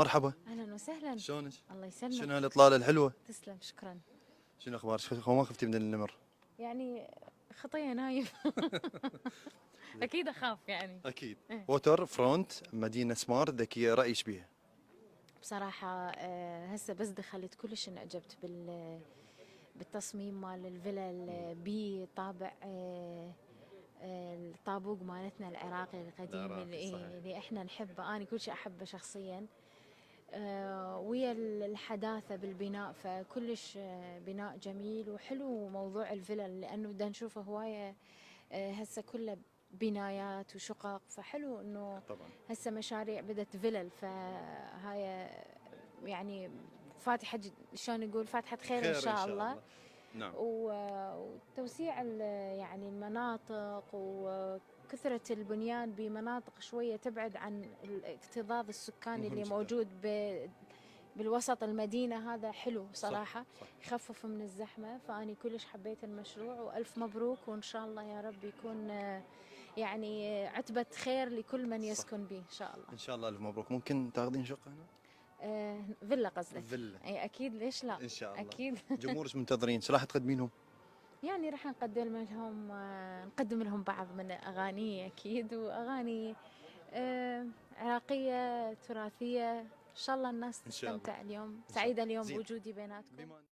مرحبا. اهلا وسهلا. شلونك؟ الله يسلمك. شنو هالاطلاله الحلوه؟ تسلم، شكرا. شنو اخبارك؟ ما خفتي من النمر؟ يعني خطيه نايم. اكيد اخاف يعني. اكيد. إيه. ووتر فرونت مدينه سمارت ذكيه، رايك بيها؟ بصراحه هسه بس دخلت كلش انعجبت بالتصميم مال الفيلا بطابع الطابوق مالتنا العراقي القديم العراقي صحيح. اللي احنا نحبه، انا كل شيء احبه شخصيا. ويا الحداثة بالبناء، فكلش بناء جميل وحلو. موضوع الفلل لأنه بدنا نشوفه هواية هسه كله بنايات وشقق، فحلو إنه طبعا. هسه مشاريع بدت فلل، فهاي يعني فاتحة شلون نقول فاتحة خير إن خير ان شاء شاء الله. الله. نعم. وتوسيع يعني المناطق وكثرة البنيان بمناطق شوية تبعد عن الاكتظاظ السكاني مهم اللي جدا. موجود بالوسط المدينة. هذا حلو صراحة. صح. يخفف من الزحمة. فأني كلش حبيت المشروع، وألف مبروك، وإن شاء الله يا رب يكون يعني عتبة خير لكل من صح. يسكن به إن شاء الله. ان شاء الله الف مبروك. ممكن تاخذين شقه هنا؟ فيلا قصدك؟ فيلا. أي أكيد، ليش لا. ان شاء الله. أكيد. جمهورك منتظرين، ايش راح تقدمينهم؟ يعني راح نقدم لهم بعض من أغاني أكيد، وأغاني عراقية تراثية. إن شاء الله الناس ان شاء الله. تستمتع اليوم. ان شاء الله. سعيدة اليوم زين. بوجودي بيناتكم. بما